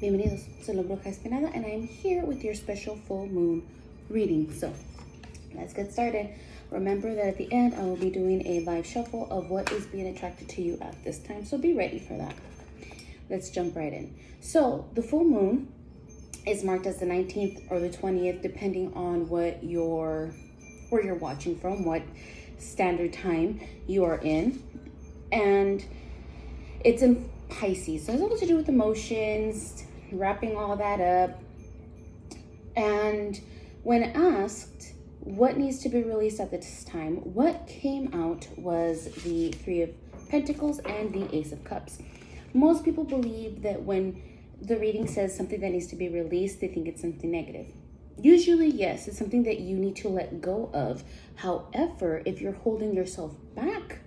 Bienvenidos, soy la Bruja Espinada and I am here with your special full moon reading. So, let's get started. Remember that at the end, I will be doing a live shuffle of what is being attracted to you at this time. So be ready for that. Let's jump right in. So, the full moon is marked as the 19th or the 20th, depending on where you're watching from, what standard time you are in. And it's in Pisces. So it's all to do with emotions, wrapping all that up. And when asked what needs to be released at this time, what came out was the Three of Pentacles and the Ace of Cups. Most people believe that when the reading says something that needs to be released, they think it's something negative. Usually, yes, it's something that you need to let go of. However, if you're holding yourself back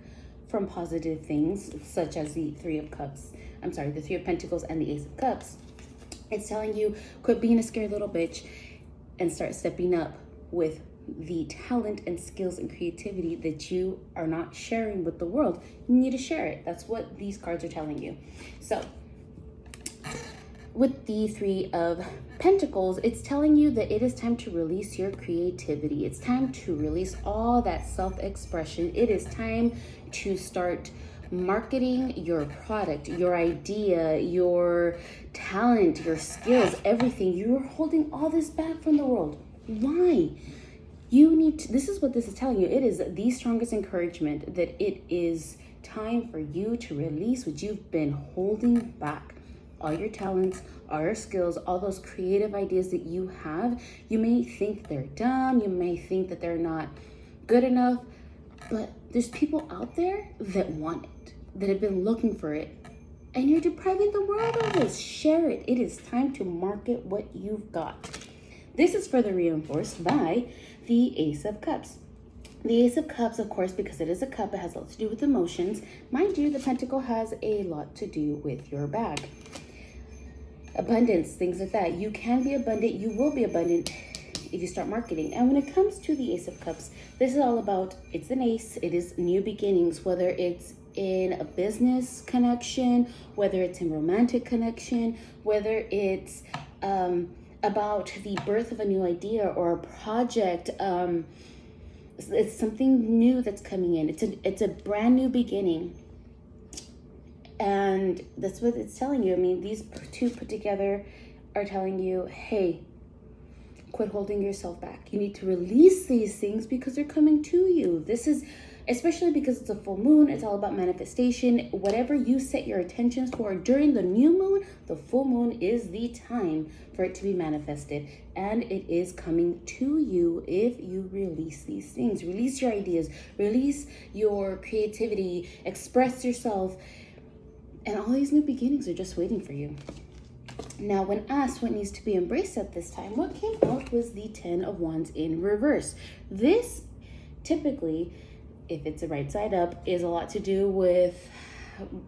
from positive things, such as the Three of Pentacles and the Ace of Cups, it's telling you, quit being a scared little bitch and start stepping up with the talent and skills and creativity that you are not sharing with the world. You need to share it. That's what these cards are telling you. So, with the Three of Pentacles, it's telling you that it is time to release your creativity. It's time to release all that self-expression. It is time to start marketing your product, your idea, your talent, your skills, everything. You're holding all this back from the world. Why? You need to, this is what this is telling you. It is the strongest encouragement that it is time for you to release what you've been holding back. All your talents, all your skills, all those creative ideas that you have. You may think they're dumb, you may think that they're not good enough, but there's people out there that want it, that have been looking for it, and you're depriving the world of this. Share it. It is time to market what you've got. This is further reinforced by the Ace of Cups. The Ace of Cups, of course, because it is a cup, it has a lot to do with emotions. Mind you, the Pentacle has a lot to do with your bag. Abundance, things like that. You can be abundant. You will be abundant if you start marketing. And when it comes to the Ace of Cups, this is all about, it's an ace. It is new beginnings, whether it's in a business connection, whether it's in romantic connection, whether it's about the birth of a new idea or a project. It's something new that's coming in. It's a brand new beginning. And that's what it's telling you. I mean, these two put together are telling you, hey, quit holding yourself back. You need to release these things because they're coming to you. This is, especially because it's a full moon, it's all about manifestation. Whatever you set your attentions for during the new moon, the full moon is the time for it to be manifested. And it is coming to you if you release these things. Release your ideas, release your creativity, express yourself. And all these new beginnings are just waiting for you. Now, when asked what needs to be embraced at this time, what came out was the Ten of Wands in reverse. This typically, if it's the right side up, is a lot to do with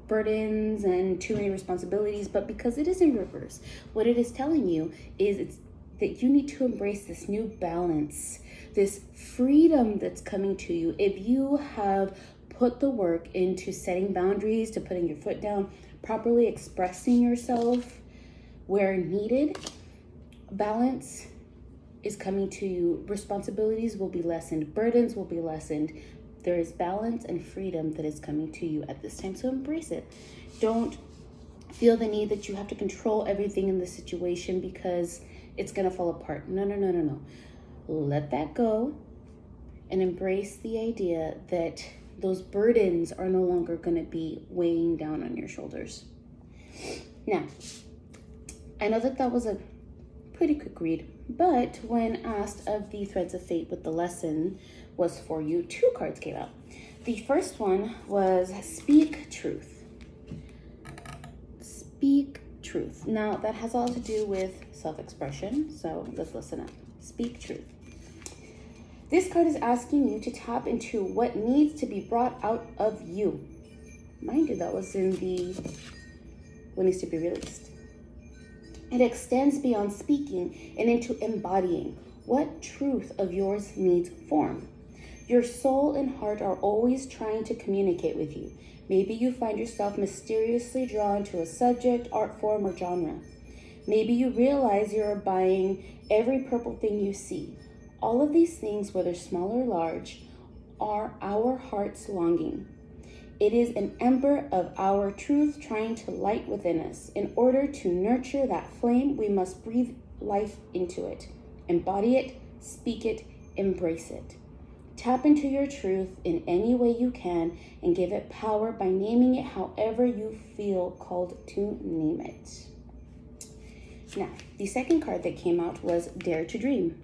burdens and too many responsibilities. But because it is in reverse, what it is telling you is it's that you need to embrace this new balance, this freedom that's coming to you. If you have put the work into setting boundaries, to putting your foot down, properly expressing yourself where needed, balance is coming to you. Responsibilities will be lessened. Burdens will be lessened. There is balance and freedom that is coming to you at this time. So embrace it. Don't feel the need that you have to control everything in the situation because it's going to fall apart. No. Let that go and embrace the idea that those burdens are no longer going to be weighing down on your shoulders. Now, I know that was a pretty quick read, but when asked of the threads of fate, what the lesson was for you, two cards came out. The first one was speak truth. Speak truth. Now, that has all to do with self-expression, so let's listen up. Speak truth. This card is asking you to tap into what needs to be brought out of you. Mind you, that was in the what needs to be released. It extends beyond speaking and into embodying what truth of yours needs form. Your soul and heart are always trying to communicate with you. Maybe you find yourself mysteriously drawn to a subject, art form, or genre. Maybe you realize you're buying every purple thing you see. All of these things, whether small or large, are our heart's longing. It is an ember of our truth trying to light within us. In order to nurture that flame, we must breathe life into it, embody it, speak it, embrace it. Tap into your truth in any way you can and give it power by naming it however you feel called to name it. Now, the second card that came out was Dare to Dream.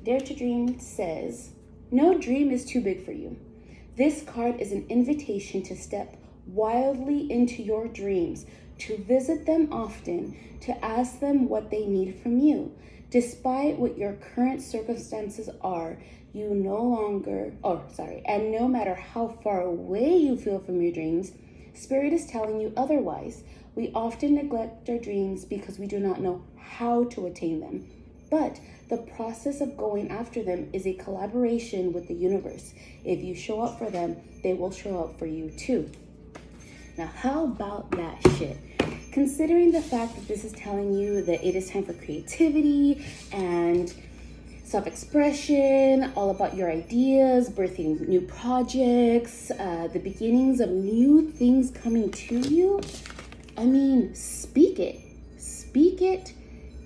Dare to Dream says, no dream is too big for you. This card is an invitation to step wildly into your dreams, to visit them often, to ask them what they need from you. Despite what your current circumstances are, and no matter how far away you feel from your dreams, Spirit is telling you otherwise. We often neglect our dreams because we do not know how to attain them. But the process of going after them is a collaboration with the universe. If you show up for them, they will show up for you too. Now, how about that shit? Considering the fact that this is telling you that it is time for creativity and self-expression, all about your ideas, birthing new projects, the beginnings of new things coming to you, I mean, speak it,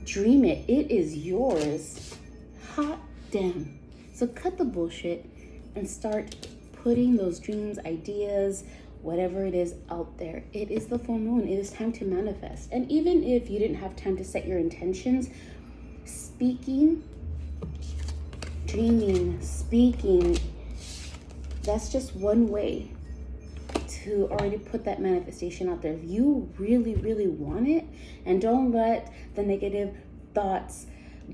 dream it. It is yours. Hot damn. So cut the bullshit and start putting those dreams, ideas, whatever it is out there. It is the full moon. It is time to manifest. And even if you didn't have time to set your intentions, speaking, dreaming, speaking, that's just one way to already put that manifestation out there. If you really, really want it, and don't let the negative thoughts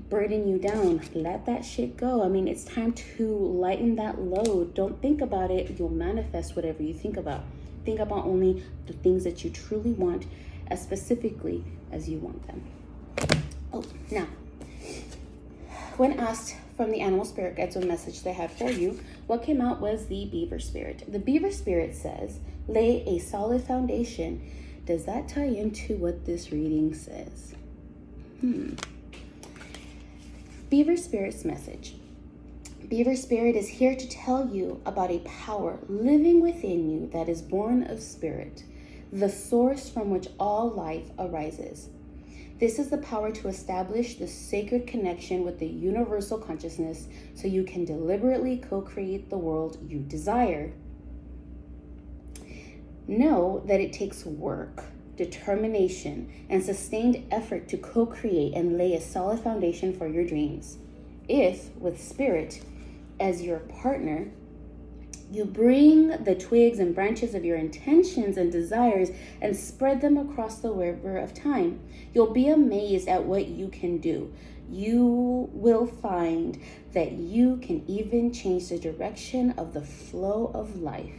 burden you down, let that shit go. I mean, it's time to lighten that load. Don't think about it. You'll manifest whatever you think about. Think about only the things that you truly want, as specifically as you want them. Oh, now, when asked from the animal spirit guides what message they had for you, what came out was the beaver spirit. The beaver spirit says, lay a solid foundation. Does that tie into what this reading says? Beaver spirit's message. Beaver spirit is here to tell you about a power living within you that is born of spirit, the source from which all life arises. This is the power to establish the sacred connection with the universal consciousness so you can deliberately co-create the world you desire. Know that it takes work, determination, and sustained effort to co-create and lay a solid foundation for your dreams. If, with spirit as your partner, you bring the twigs and branches of your intentions and desires and spread them across the river of time, you'll be amazed at what you can do. You will find that you can even change the direction of the flow of life.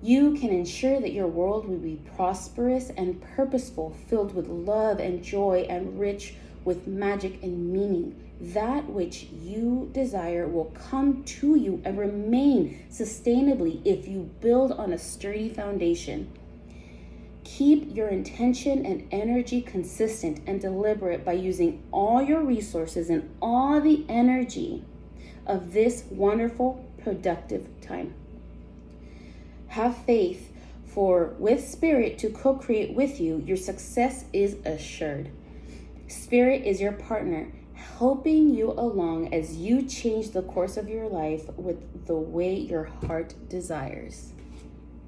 You can ensure that your world will be prosperous and purposeful, filled with love and joy and rich with magic and meaning. That which you desire will come to you and remain sustainably if you build on a sturdy foundation. Keep your intention and energy consistent and deliberate by using all your resources and all the energy of this wonderful, productive time. Have faith, for with spirit to co-create with you, your success is assured. Spirit is your partner, helping you along as you change the course of your life with the way your heart desires.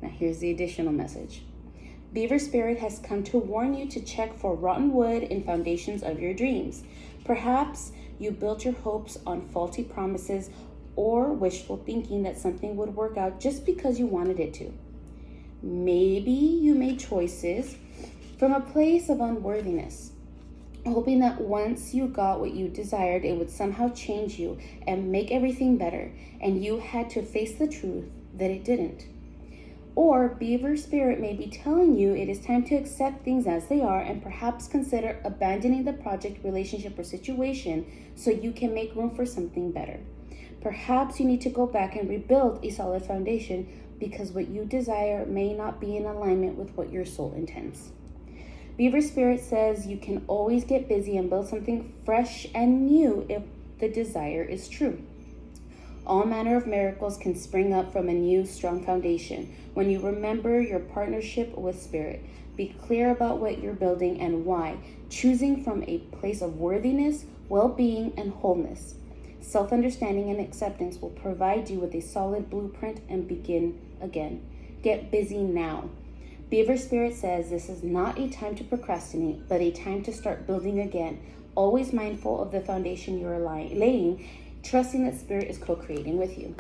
Now here's the additional message. Beaver Spirit has come to warn you to check for rotten wood in foundations of your dreams. Perhaps you built your hopes on faulty promises or wishful thinking that something would work out just because you wanted it to. Maybe you made choices from a place of unworthiness, hoping that once you got what you desired, it would somehow change you and make everything better, and you had to face the truth that it didn't. Or Beaver Spirit may be telling you it is time to accept things as they are and perhaps consider abandoning the project, relationship, or situation so you can make room for something better. Perhaps you need to go back and rebuild a solid foundation because what you desire may not be in alignment with what your soul intends. Beaver Spirit says you can always get busy and build something fresh and new if the desire is true. All manner of miracles can spring up from a new, strong foundation when you remember your partnership with Spirit. Be clear about what you're building and why, choosing from a place of worthiness, well-being, and wholeness. Self-understanding and acceptance will provide you with a solid blueprint and begin again. Get busy now. Beaver Spirit says this is not a time to procrastinate, but a time to start building again. Always mindful of the foundation you are laying, trusting that Spirit is co-creating with you.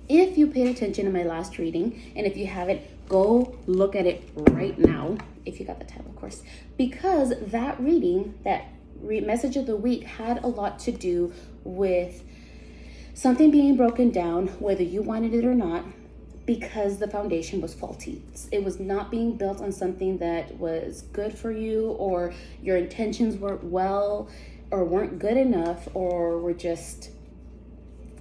If you paid attention to my last reading, and if you haven't, go look at it right now, if you got the time, of course, because that reading, message of the week, had a lot to do with something being broken down, whether you wanted it or not, because the foundation was faulty. It was not being built on something that was good for you, or your intentions weren't well, or weren't good enough, or were just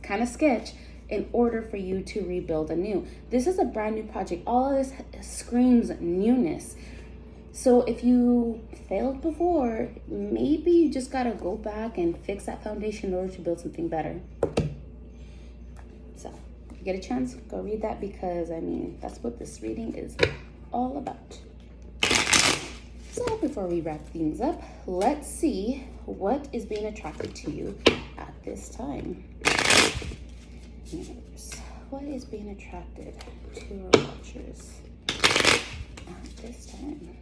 kind of sketch in order for you to rebuild anew. This is a brand new project. All of this screams newness. So if you failed before, maybe you just gotta go back and fix that foundation in order to build something better. So if you get a chance, go read that, because I mean, that's what this reading is all about. So before we wrap things up, let's see what is being attracted to you at this time. Universe, what is being attracted to our watchers at this time?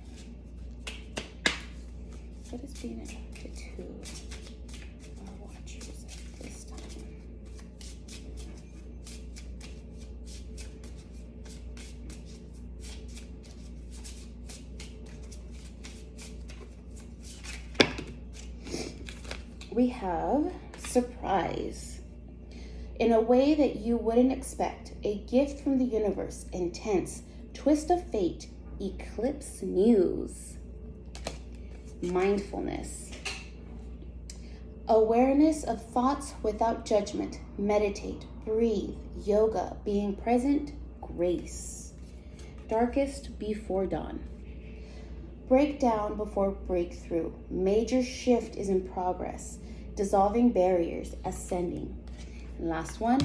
What is being attracted to our watchers at this time? We have surprise. In a way that you wouldn't expect, a gift from the universe, intense, twist of fate, eclipse news. Mindfulness. Awareness of thoughts without judgment. Meditate, breathe, yoga, being present, grace. Darkest before dawn. Breakdown before breakthrough. Major shift is in progress. Dissolving barriers, ascending. Last one,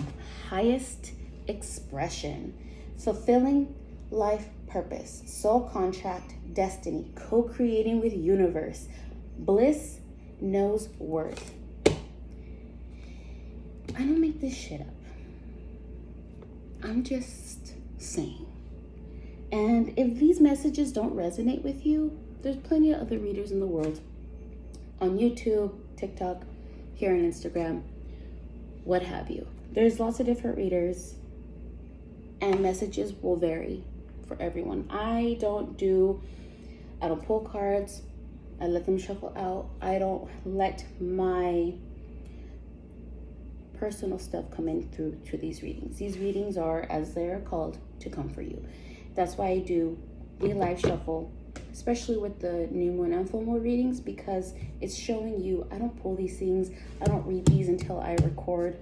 highest expression. Fulfilling life purpose, soul contract, destiny, co-creating with universe. Bliss knows worth. I don't make this shit up. I'm just saying. And if these messages don't resonate with you, there's plenty of other readers in the world. On YouTube, TikTok, here on Instagram, what have you. There's lots of different readers, and messages will vary for everyone. I don't pull cards. I let them shuffle out. I don't let my personal stuff come in through to these readings. These readings are, as they are called, to come for you. That's why I do the live shuffle, especially with the new moon and full moon readings, because it's showing you. I don't pull these things. I don't read these until I record.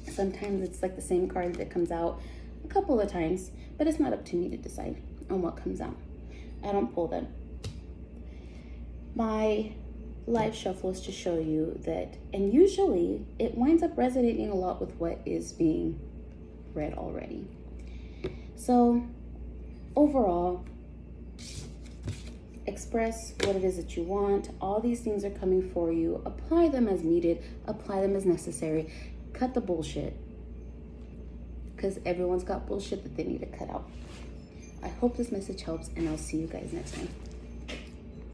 Sometimes it's like the same card that comes out a couple of times, but it's not up to me to decide on what comes out. I don't pull them. My live shuffle is to show you that, and usually it winds up resonating a lot with what is being read already. So overall, express what it is that you want. All these things are coming for you. Apply them as needed. Apply them as necessary. Cut the bullshit, because everyone's got bullshit that they need to cut out. I hope this message helps, and I'll see you guys next time.